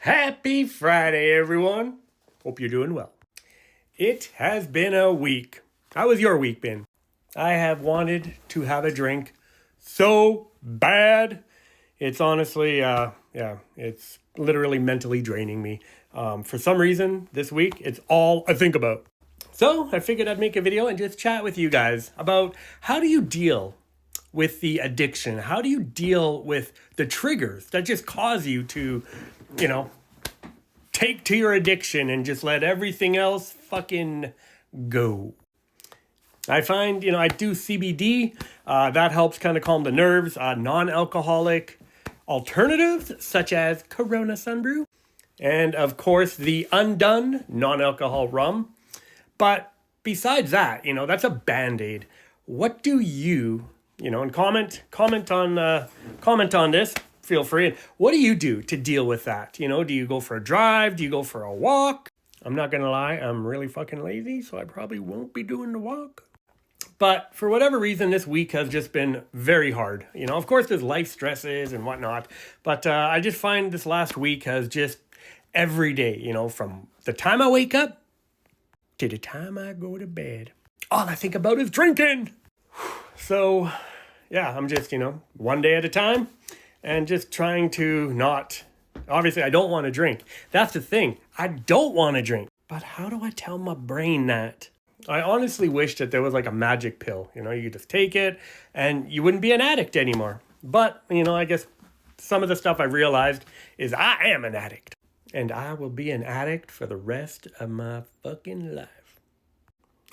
Happy Friday, everyone. Hope you're doing well. It has been a week. How has your week been? I have wanted to have a drink so bad. It's honestly, it's literally mentally draining me. For some reason, this week, it's all I think about. So I figured I'd make a video and just chat with you guys about how do you deal with the addiction? How do you deal with the triggers that just cause you to, take to your addiction and just let everything else fucking go? I find, I do CBD. That helps kind of calm the nerves. Non-alcoholic alternatives such as Corona Sunbrew. And of course, the Undone non-alcohol rum. But besides that, that's a Band-Aid. What do you, and comment on this. Feel free. What do you do to deal with that? Do you go for a drive? Do you go for a walk? I'm not going to lie. I'm really fucking lazy, so I probably won't be doing the walk. But for whatever reason, this week has just been very hard. Of course, there's life stresses and whatnot. But I just find this last week has just every day, from the time I wake up to the time I go to bed, all I think about is drinking. So, yeah, I'm just, one day at a time and just trying to not, obviously, I don't want to drink. That's the thing. I don't want to drink. But how do I tell my brain that? I honestly wish that there was like a magic pill. You could just take it and you wouldn't be an addict anymore. But, I guess some of the stuff I realized is I am an addict. And I will be an addict for the rest of my fucking life.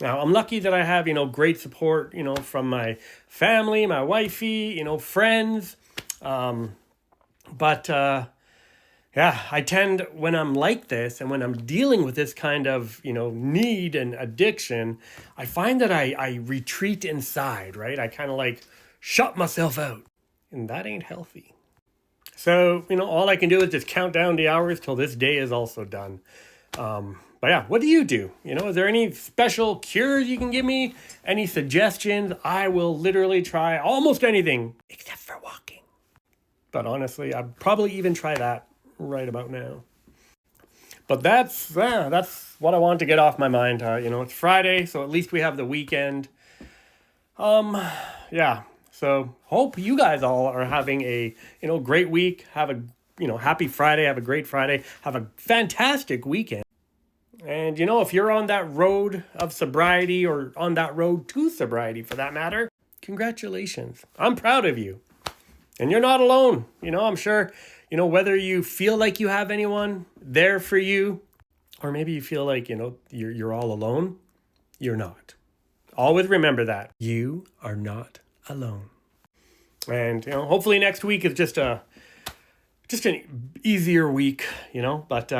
Now, I'm lucky that I have, great support, from my family, my wifey, friends. But I tend, when I'm like this and when I'm dealing with this kind of, need and addiction, I find that I retreat inside, right? I kind of like shut myself out. And that ain't healthy. So, all I can do is just count down the hours till this day is also done. But yeah, what do you do? Is there any special cures you can give me? Any suggestions? I will literally try almost anything except for walking. But honestly, I'd probably even try that right about now. But that's what I want to get off my mind. It's Friday, so at least we have the weekend. So hope you guys all are having a, great week. Have a, happy Friday. Have a great Friday. Have a fantastic weekend. And, if you're on that road of sobriety or on that road to sobriety for that matter, congratulations. I'm proud of you. And you're not alone. I'm sure, whether you feel like you have anyone there for you, or maybe you feel like, you're all alone, you're not. Always remember that. You are not alone. And, hopefully next week is just an easier week, but,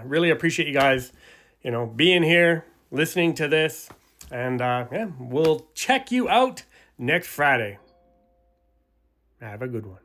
really appreciate you guys, being here, listening to this, and, we'll check you out next Friday. Have a good one.